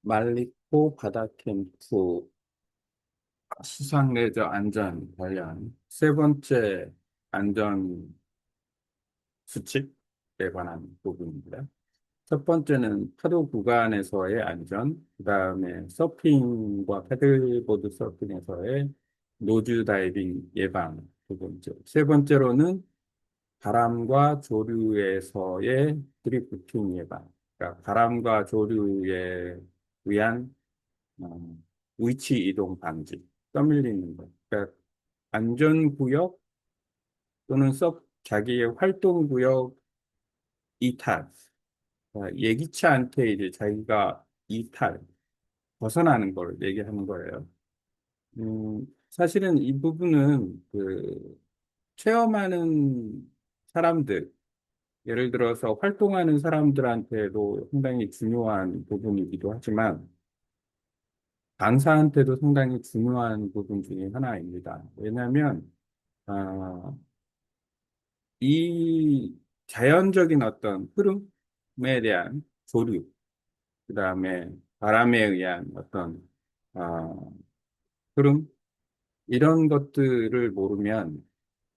말리포 바다 캠프 수상 레저 안전 관련 세 번째 안전 수칙에 관한 부분입니다. 첫 번째는 파도 구간에서의 안전, 그 다음에 서핑과 패들보드 서핑에서의 노즈 다이빙 예방 두 번째. 세 번째로는 바람과 조류에서의 드리프팅 예방. 그러니까 바람과 조류에 의한 어, 위치 이동 방지, 떠밀리는 것. 그러니까 안전구역 또는 자기의 활동구역 이탈. 예기치 않게 이제 자기가 이탈, 벗어나는 걸 얘기하는 거예요. 사실은 이 부분은 체험하는 사람들, 예를 들어서 활동하는 사람들한테도 상당히 중요한 부분이기도 하지만 강사한테도 상당히 중요한 부분 중에 하나입니다. 왜냐하면 이 자연적인 어떤 흐름에 대한 조류, 그 다음에 바람에 의한 어떤 어, 흐름, 이런 것들을 모르면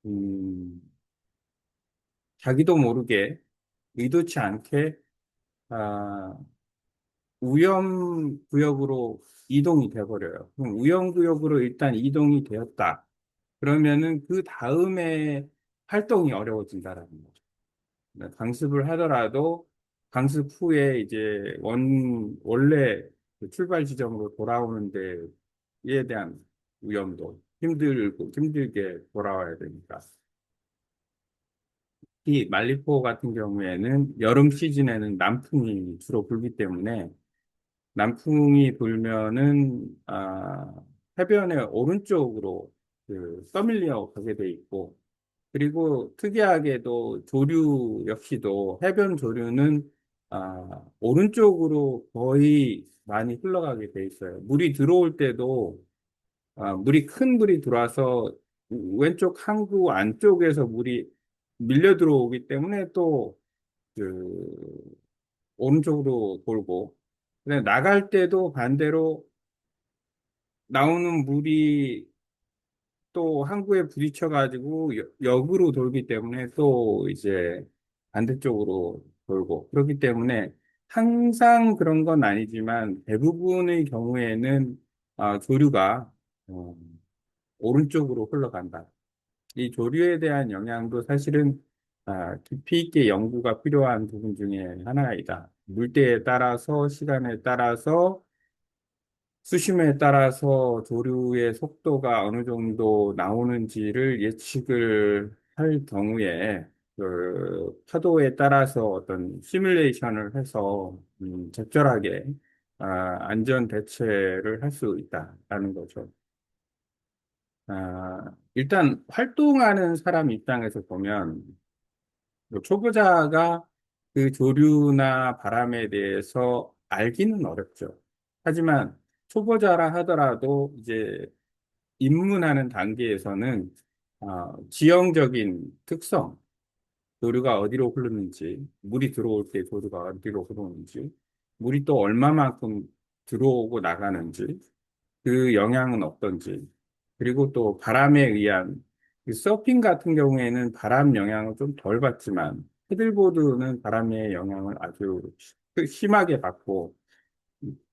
음, 자기도 모르게 의도치 않게 아, 위험 구역으로 이동이 돼버려요. 그럼 위험 구역으로 일단 이동이 되었다. 그러면은 그 다음에 활동이 어려워진다라는 거죠. 네, 강습을 하더라도 강습 후에 이제 원래 그 출발 지점으로 돌아오는 데에 대한 위험도 힘들게 돌아와야 되니까. 이 말리포 같은 경우에는 여름 시즌에는 남풍이 주로 불기 때문에 남풍이 불면은 해변의 오른쪽으로 떠밀려 가게 돼 있고 그리고 특이하게도 조류 역시도 해변 조류는 오른쪽으로 거의 많이 흘러가게 돼 있어요. 물이 들어올 때도 큰 물이 들어와서 왼쪽 항구 안쪽에서 물이 밀려 들어오기 때문에 또 그 오른쪽으로 돌고 근데 나갈 때도 반대로 나오는 물이 또 항구에 부딪혀가지고 역으로 돌기 때문에 또 이제 반대쪽으로 돌고 그렇기 때문에 항상 그런 건 아니지만 대부분의 경우에는 조류가 어, 오른쪽으로 흘러간다. 이 조류에 대한 영향도 사실은 깊이 있게 연구가 필요한 부분 중에 하나이다. 물때에 따라서 시간에 따라서 수심에 따라서 조류의 속도가 어느 정도 나오는지를 예측을 할 경우에 파도에 따라서 어떤 시뮬레이션을 해서 적절하게 안전 대체를 할 수 있다라는 거죠. 일단 활동하는 사람 입장에서 보면 초보자가 그 조류나 바람에 대해서 알기는 어렵죠. 하지만 초보자라 하더라도 이제 입문하는 단계에서는 지형적인 특성, 조류가 어디로 흐르는지, 물이 들어올 때 조류가 어디로 흐르는지, 물이 또 얼마만큼 들어오고 나가는지, 그 영향은 어떤지, 그리고 또 바람에 의한 이 서핑 같은 경우에는 바람 영향을 좀 덜 받지만 패들보드는 바람의 영향을 아주 심하게 받고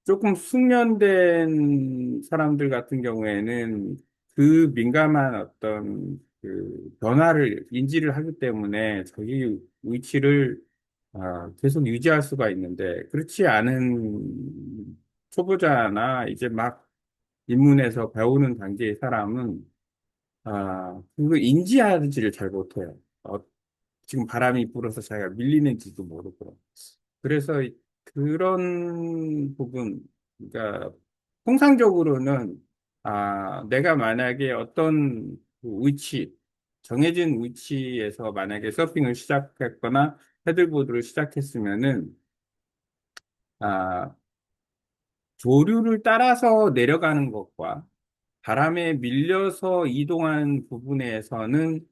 조금 숙련된 사람들 같은 경우에는 그 민감한 어떤 변화를 인지를 하기 때문에 자기 위치를 계속 유지할 수가 있는데 그렇지 않은 초보자나 이제 막 입문해서 배우는 단계의 사람은 그거 인지하지를 잘 못해요. 지금 바람이 불어서 자기가 밀리는지도 모르고. 그래서 그런 부분, 그러니까 통상적으로는 내가 만약에 어떤 그 정해진 위치에서 만약에 서핑을 시작했거나 패들보드를 시작했으면은 아, 조류를 따라서 내려가는 것과 바람에 밀려서 이동하는 부분에서는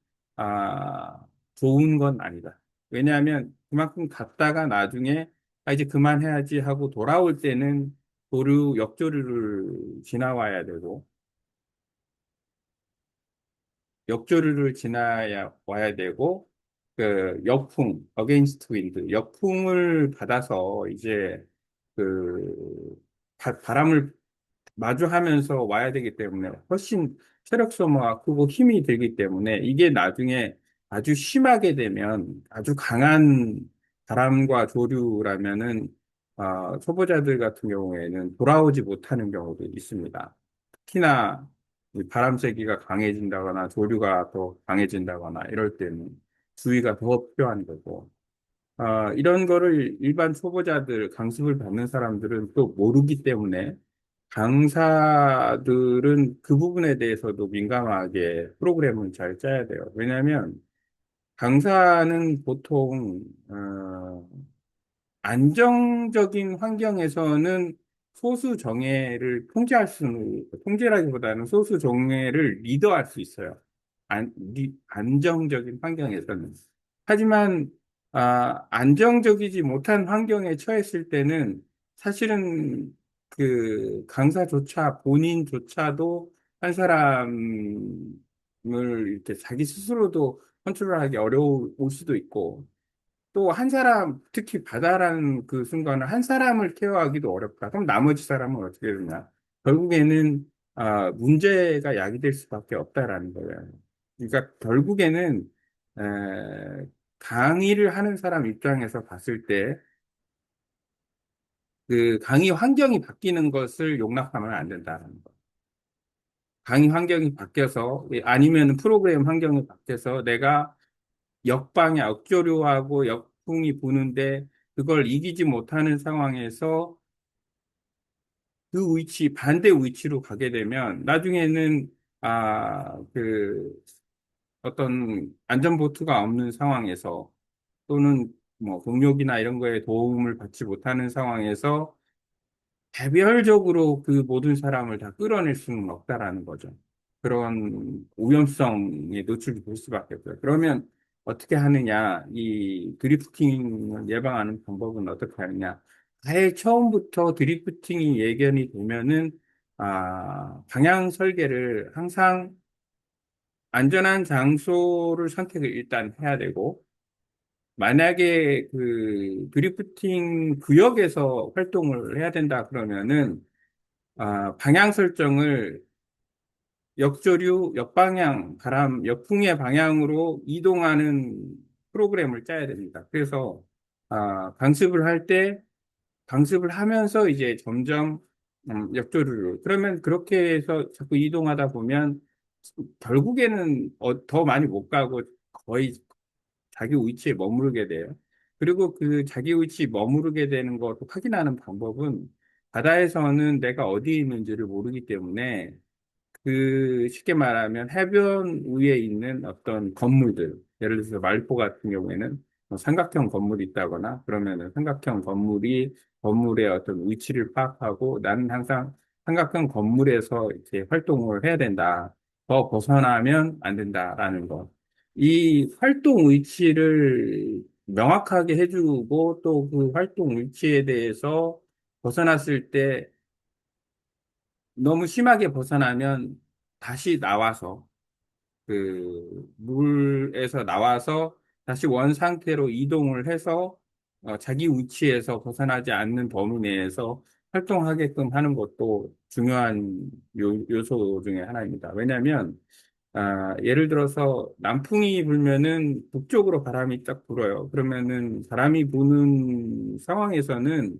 좋은 건 아니다. 왜냐하면 그만큼 갔다가 나중에 이제 그만해야지 하고 돌아올 때는 역조류를 지나와야 되고, 역조류를 지나야 와야 되고, 그 역풍, 어게인스트 윈드, 역풍을 받아서 이제 그 바람을 마주하면서 와야 되기 때문에 훨씬 체력 소모가 크고 힘이 들기 때문에 이게 나중에 아주 심하게 되면 아주 강한 바람과 조류라면은 초보자들 같은 경우에는 돌아오지 못하는 경우도 있습니다. 특히나 이 바람 세기가 강해진다거나 조류가 더 강해진다거나 이럴 때는 주의가 더 필요한 거고 이런 거를 일반 초보자들, 강습을 받는 사람들은 또 모르기 때문에 강사들은 그 부분에 대해서도 민감하게 프로그램을 잘 짜야 돼요. 왜냐하면 강사는 보통 안정적인 환경에서는 소수 정예를 통제라기보다는 소수 정예를 리더할 수 있어요. 안정적인 환경에서는. 하지만, 안정적이지 못한 환경에 처했을 때는 사실은 그 강사조차 본인조차도 한 사람을 이렇게 자기 스스로도 컨트롤하기 어려울 수도 있고, 또 한 사람, 특히 바다라는 그 순간은 한 사람을 케어하기도 어렵다. 그럼 나머지 사람은 어떻게 되냐? 결국에는 문제가 야기될 수밖에 없다라는 거예요. 그러니까 결국에는 강의를 하는 사람 입장에서 봤을 때 그 강의 환경이 바뀌는 것을 용납하면 안 된다는 거. 강의 환경이 바뀌어서 아니면 프로그램 환경이 바뀌어서 내가 역방향, 억조류하고 역풍이 부는데 그걸 이기지 못하는 상황에서 그 반대 위치로 가게 되면 나중에는, 그 어떤 안전보트가 없는 상황에서 또는 뭐 동력이나 이런 거에 도움을 받지 못하는 상황에서 개별적으로 그 모든 사람을 다 끌어낼 수는 없다라는 거죠. 그런 위험성에 노출이 될 수밖에 없어요. 그러면 어떻게 하느냐? 이 드리프팅을 예방하는 방법은 어떻게 하느냐? 아예 처음부터 드리프팅이 예견이 되면은, 방향 설계를 항상 안전한 장소를 선택을 일단 해야 되고, 만약에 그 드리프팅 구역에서 활동을 해야 된다 그러면은 방향 설정을 역조류, 역방향, 역풍의 방향으로 이동하는 프로그램을 짜야 됩니다. 그래서, 강습을 할 때, 강습을 하면서 이제 점점, 역조류로. 그러면 그렇게 해서 자꾸 이동하다 보면, 결국에는 더 많이 못 가고 거의 자기 위치에 머무르게 돼요. 그리고 그 자기 위치 머무르게 되는 것을 확인하는 방법은 바다에서는 내가 어디에 있는지를 모르기 때문에 그 쉽게 말하면 해변 위에 있는 어떤 건물들, 예를 들어서 말포 같은 경우에는 뭐 삼각형 건물이 있다거나 그러면은 삼각형 건물의 어떤 위치를 파악하고 나는 항상 삼각형 건물에서 이렇게 활동을 해야 된다. 더 벗어나면 안 된다라는 거. 이 활동 위치를 명확하게 해주고 또 그 활동 위치에 대해서 벗어났을 때 너무 심하게 벗어나면 다시 나와서 그 물에서 나와서 다시 원 상태로 이동을 해서 자기 위치에서 벗어나지 않는 범위 내에서 활동하게끔 하는 것도 중요한 요소 중에 하나입니다. 왜냐하면 예를 들어서 남풍이 불면은 북쪽으로 바람이 딱 불어요. 그러면은 바람이 부는 상황에서는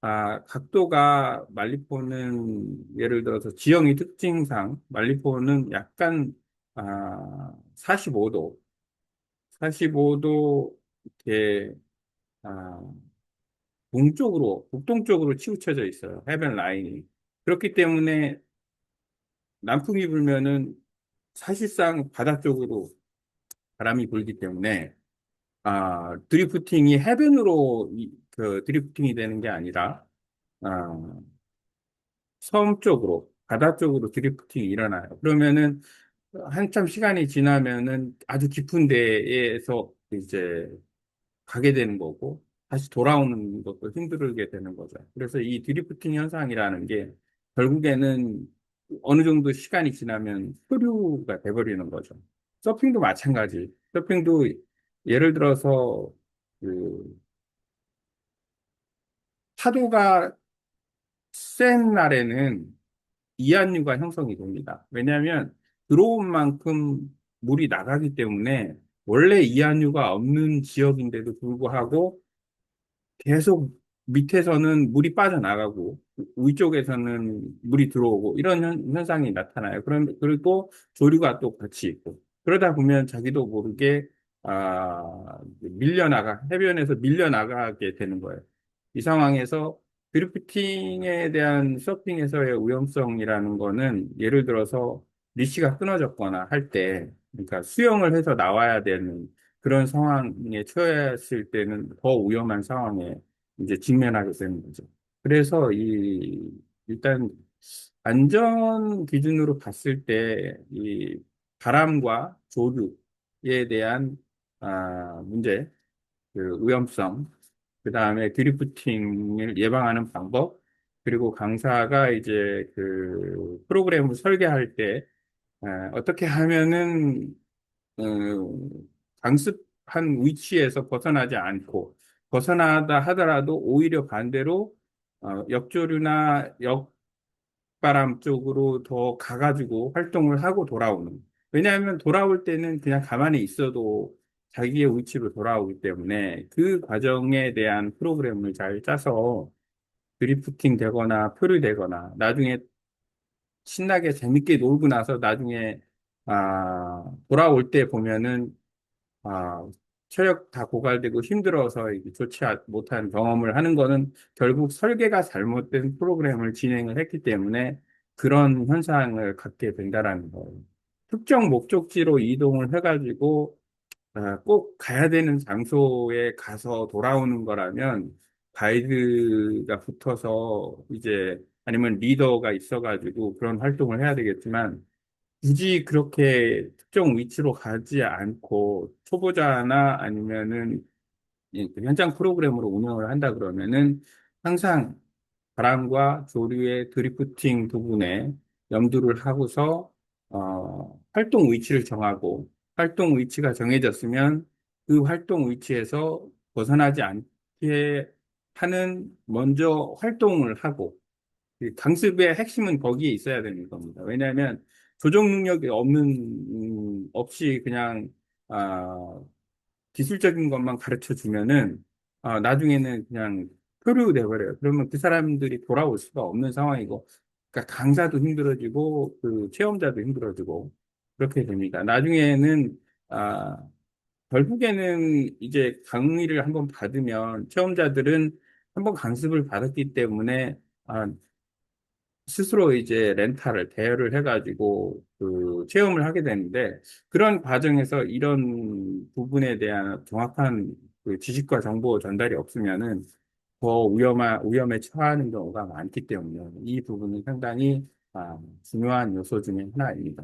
각도가 말리포는 예를 들어서 지형의 특징상 말리포는 약간 45도, 45도 이렇게 아, 북동쪽으로 치우쳐져 있어요. 해변 라인이. 그렇기 때문에 남풍이 불면은 사실상 바다 쪽으로 바람이 불기 때문에 드리프팅이 해변으로 그 드리프팅이 되는 게 아니라 아, 섬 쪽으로, 바다 쪽으로 드리프팅이 일어나요. 그러면은 한참 시간이 지나면은 아주 깊은 데에서 이제 가게 되는 거고, 다시 돌아오는 것도 힘들게 되는 거죠. 그래서 이 드리프팅 현상이라는 게 결국에는 어느 정도 시간이 지나면 표류가 돼버리는 거죠. 서핑도 마찬가지. 서핑도 예를 들어서 그 파도가 센 날에는 이한류가 형성이 됩니다. 왜냐하면 들어온 만큼 물이 나가기 때문에 원래 이한류가 없는 지역인데도 불구하고 계속 밑에서는 물이 빠져나가고 위쪽에서는 물이 들어오고 이런 현상이 나타나요. 그리고 조류가 또 같이 있고 그러다 보면 자기도 모르게 해변에서 밀려나가게 되는 거예요. 이 상황에서 드리프팅에 대한 서핑에서의 위험성이라는 거는 예를 들어서 리시가 끊어졌거나 할 때, 그러니까 수영을 해서 나와야 되는 그런 상황에 처했을 때는 더 위험한 상황에 이제 직면하게 되는 거죠. 그래서 일단 안전 기준으로 봤을 때 이 바람과 조류에 대한 문제, 그 위험성, 그 다음에 드리프팅을 예방하는 방법, 그리고 강사가 이제 그 프로그램을 설계할 때 어떻게 하면은 강습한 위치에서 벗어나지 않고 벗어나다 하더라도 오히려 반대로 역조류나 역바람 쪽으로 더 가가지고 활동을 하고 돌아오는. 왜냐하면 돌아올 때는 그냥 가만히 있어도 자기의 위치로 돌아오기 때문에 그 과정에 대한 프로그램을 잘 짜서 드리프팅 되거나 표류되거나 나중에 신나게 재밌게 놀고 나서 나중에 돌아올 때 보면은 아, 체력 다 고갈되고 힘들어서 이게 좋지 못한 경험을 하는 거는 결국 설계가 잘못된 프로그램을 진행을 했기 때문에 그런 현상을 갖게 된다라는 거예요. 특정 목적지로 이동을 해가지고 꼭 가야 되는 장소에 가서 돌아오는 거라면 가이드가 붙어서 이제 아니면 리더가 있어가지고 그런 활동을 해야 되겠지만 굳이 그렇게 특정 위치로 가지 않고 초보자나 아니면은 그 현장 프로그램으로 운영을 한다 그러면은 항상 바람과 조류의 드리프팅 부분에 염두를 하고서 활동 위치를 정하고 활동 위치가 정해졌으면 그 활동 위치에서 벗어나지 않게 하는 먼저 활동을 하고 그 강습의 핵심은 거기에 있어야 되는 겁니다. 왜냐하면 조정 능력이 없이 그냥 아, 기술적인 것만 가르쳐 주면은 나중에는 그냥 표류돼 버려요. 그러면 그 사람들이 돌아올 수가 없는 상황이고, 그러니까 강사도 힘들어지고 그 체험자도 힘들어지고 그렇게 됩니다. 나중에는 아, 결국에는 이제 강의를 한번 받으면 체험자들은 한번 강습을 받았기 때문에 스스로 이제 렌탈을 대여를 해가지고 그 체험을 하게 되는데 그런 과정에서 이런 부분에 대한 정확한 그 지식과 정보 전달이 없으면은 더 위험에 처하는 경우가 많기 때문에 이 부분은 상당히 중요한 요소 중에 하나입니다.